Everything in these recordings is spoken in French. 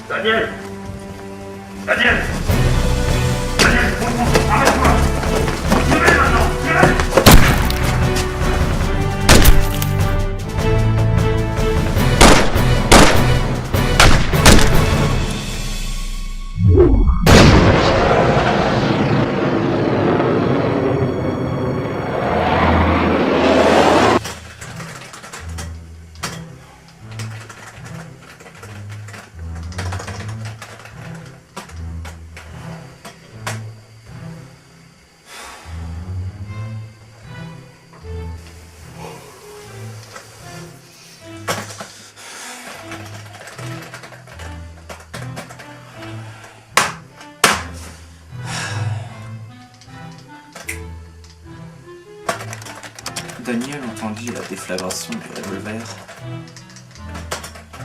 Daniel! Daniel! Daniel, arrête-toi! Tirez maintenant! Tirez! Daniel entendit la déflagration du revolver,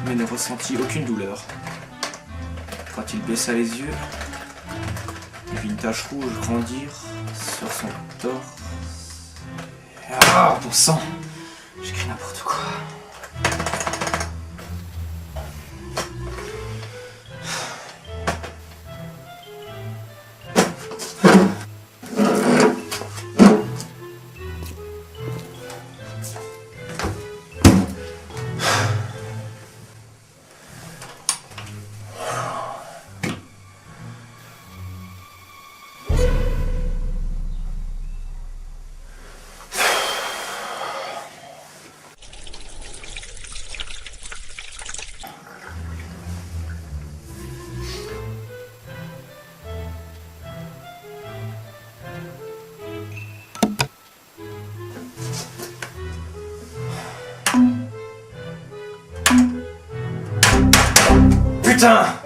mais ne ressentit aucune douleur. Quand il baissa les yeux, il vit une tache rouge grandir sur son torse. Ah, bon sang! J'écris n'importe quoi. Putain!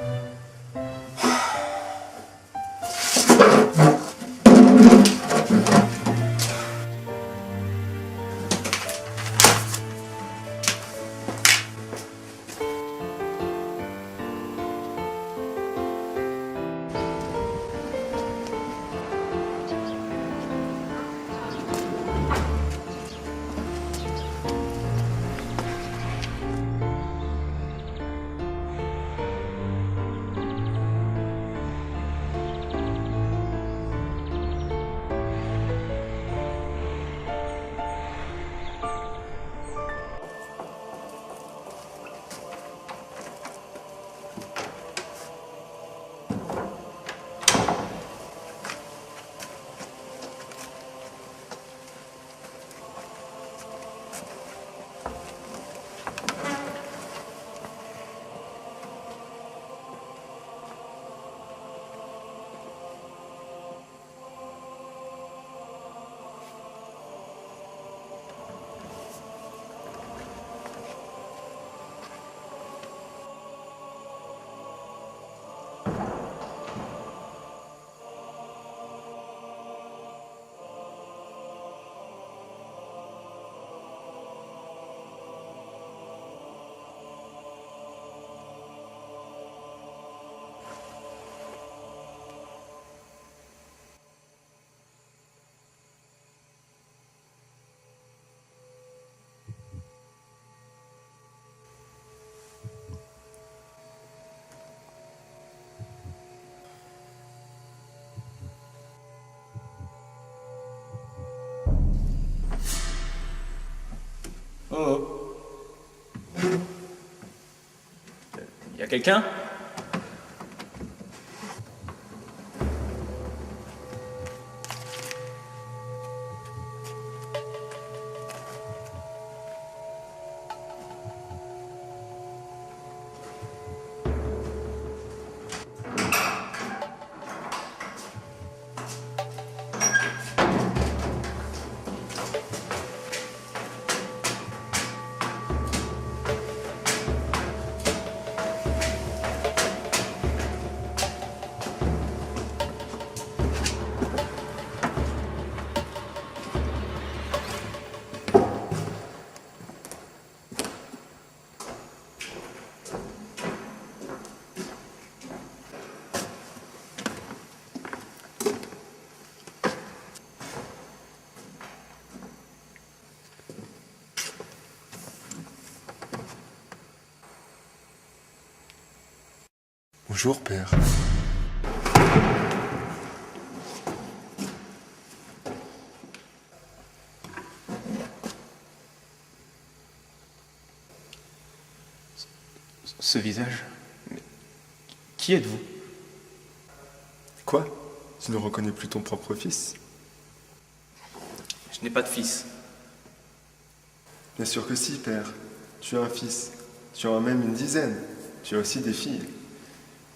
Oh. Y a quelqu'un? Bonjour, père. Ce visage... Mais qui êtes-vous? Quoi? Tu ne reconnais plus ton propre fils? Je n'ai pas de fils. Bien sûr que si, père. Tu as un fils. Tu en as même une dizaine. Tu as aussi des filles.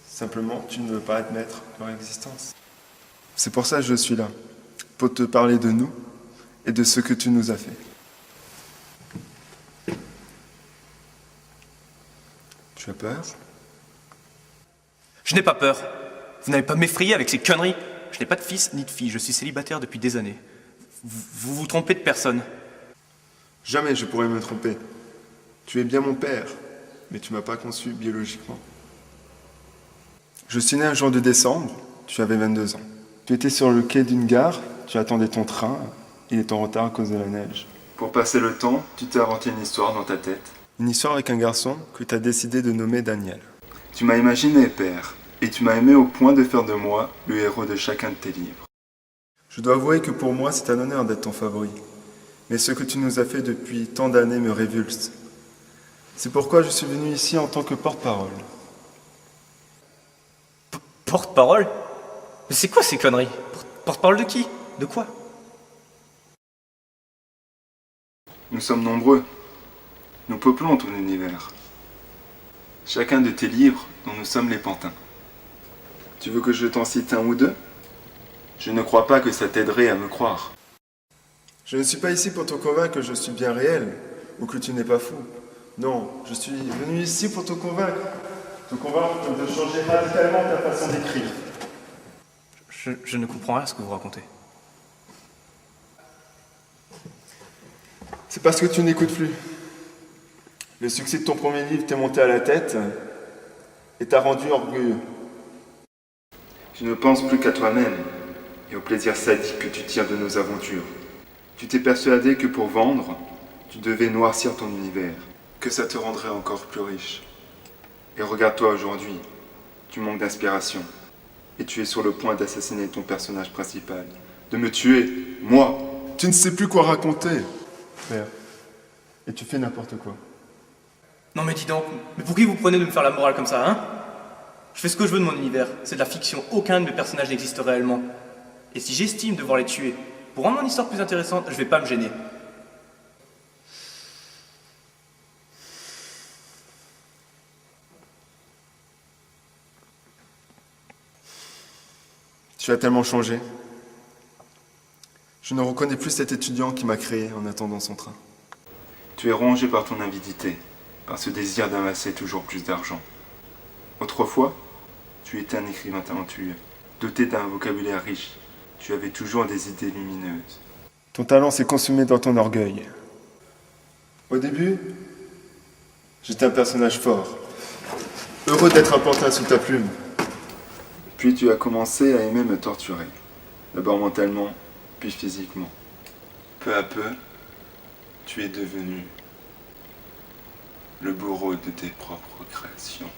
Simplement, tu ne veux pas admettre leur existence. C'est pour ça que je suis là. Pour te parler de nous et de ce que tu nous as fait. Tu as peur? Je n'ai pas peur. Vous n'allez pas m'effrayer avec ces conneries. Je n'ai pas de fils ni de fille. Je suis célibataire depuis des années. Vous vous trompez de personne. Jamais je pourrais me tromper. Tu es bien mon père, mais tu m'as pas conçu biologiquement. Je suis né un jour de décembre, tu avais 22 ans. Tu étais sur le quai d'une gare, tu attendais ton train, il est en retard à cause de la neige. Pour passer le temps, tu t'es inventé une histoire dans ta tête. Une histoire avec un garçon que tu as décidé de nommer Daniel. Tu m'as imaginé, père, et tu m'as aimé au point de faire de moi le héros de chacun de tes livres. Je dois avouer que pour moi, c'est un honneur d'être ton favori. Mais ce que tu nous as fait depuis tant d'années me révulse. C'est pourquoi je suis venu ici en tant que porte-parole. Porte-parole? Mais c'est quoi ces conneries? Porte-parole de qui? De quoi? Nous sommes nombreux. Nous peuplons ton univers. Chacun de tes livres dont nous sommes les pantins. Tu veux que je t'en cite un ou deux? Je ne crois pas que ça t'aiderait à me croire. Je ne suis pas ici pour te convaincre que je suis bien réel, ou que tu n'es pas fou. Non, je suis venu ici pour te convaincre. Te convaincre de changer radicalement ta façon d'écrire. Je ne comprends rien à ce que vous racontez. C'est parce que tu n'écoutes plus. Le succès de ton premier livre t'est monté à la tête et t'a rendu orgueilleux. Tu ne penses plus qu'à toi-même et au plaisir sadique que tu tires de nos aventures. Tu t'es persuadé que pour vendre, tu devais noircir ton univers, que ça te rendrait encore plus riche. Et regarde-toi aujourd'hui, tu manques d'inspiration. Et tu es sur le point d'assassiner ton personnage principal. De me tuer, moi. Tu ne sais plus quoi raconter. Père, et tu fais n'importe quoi. Non mais dis donc, mais pour qui vous prenez de me faire la morale comme ça, hein? Je fais ce que je veux de mon univers, c'est de la fiction, aucun de mes personnages n'existe réellement. Et si j'estime devoir les tuer, pour rendre mon histoire plus intéressante, je vais pas me gêner. Tu as tellement changé. Je ne reconnais plus cet étudiant qui m'a créé en attendant son train. Tu es rongé par ton avidité, par ce désir d'amasser toujours plus d'argent. Autrefois, tu étais un écrivain talentueux, doté d'un vocabulaire riche. Tu avais toujours des idées lumineuses. Ton talent s'est consumé dans ton orgueil. Au début, j'étais un personnage fort, heureux d'être un pantin sous ta plume. Puis tu as commencé à aimer me torturer, d'abord mentalement, puis physiquement. Peu à peu, tu es devenu le bourreau de tes propres créations.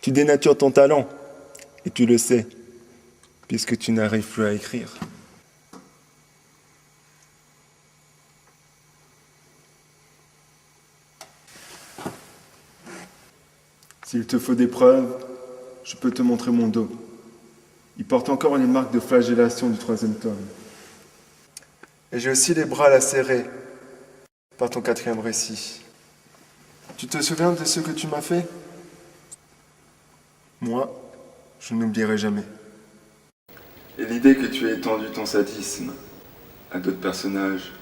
Tu dénatures ton talent, et tu le sais, puisque tu n'arrives plus à écrire. S'il te faut des preuves, je peux te montrer mon dos. Il porte encore les marques de flagellation du 3e tome. Et j'ai aussi les bras lacérés par ton 4e récit. Tu te souviens de ce que tu m'as fait? Moi, je n'oublierai jamais. Et l'idée que tu aies étendu ton sadisme à d'autres personnages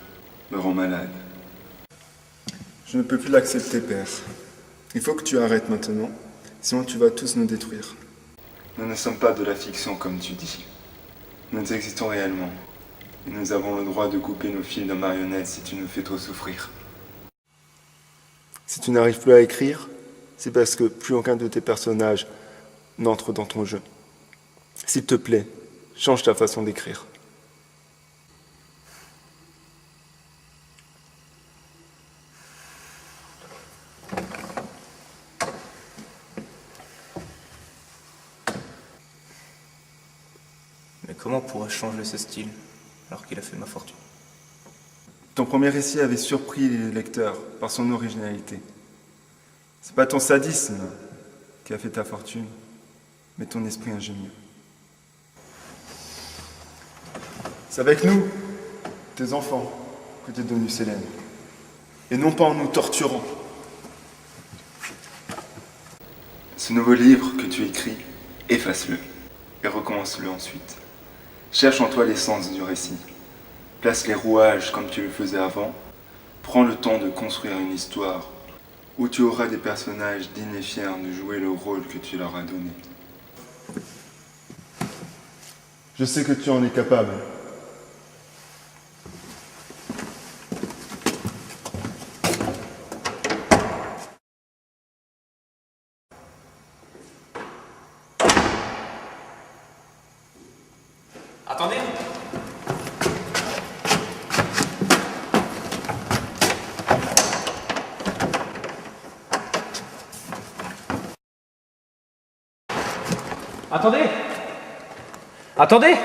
me rend malade. Je ne peux plus l'accepter, père. Il faut que tu arrêtes maintenant, sinon tu vas tous nous détruire. Nous ne sommes pas de la fiction comme tu dis. Nous existons réellement. Et nous avons le droit de couper nos fils de marionnettes si tu nous fais trop souffrir. Si tu n'arrives plus à écrire, c'est parce que plus aucun de tes personnages n'entre dans ton jeu. S'il te plaît, change ta façon d'écrire. comment pourrais-je changer ce style alors qu'il a fait ma fortune? Ton premier récit avait surpris les lecteurs par son originalité. C'est pas ton sadisme qui a fait ta fortune, mais ton esprit ingénieux. C'est avec nous, tes enfants, que tu es devenu célèbre. Et non pas en nous torturant. Ce nouveau livre que tu écris, efface-le et recommence-le ensuite. Cherche en toi l'essence du récit. Place les rouages comme tu le faisais avant. Prends le temps de construire une histoire où tu auras des personnages dignes et fiers de jouer le rôle que tu leur as donné. Je sais que tu en es capable. Attendez! Attendez! Attendez!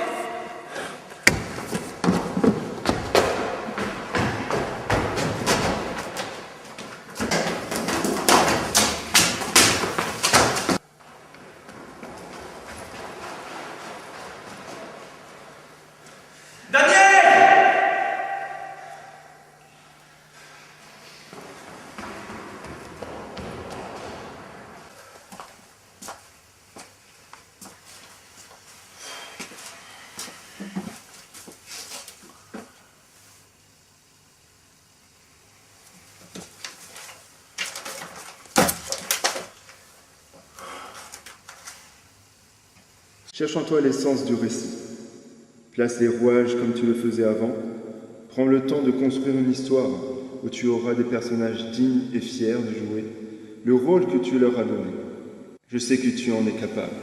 Cherche en toi l'essence du récit. Place les rouages comme tu le faisais avant. Prends le temps de construire une histoire où tu auras des personnages dignes et fiers de jouer le rôle que tu leur as donné. Je sais que tu en es capable.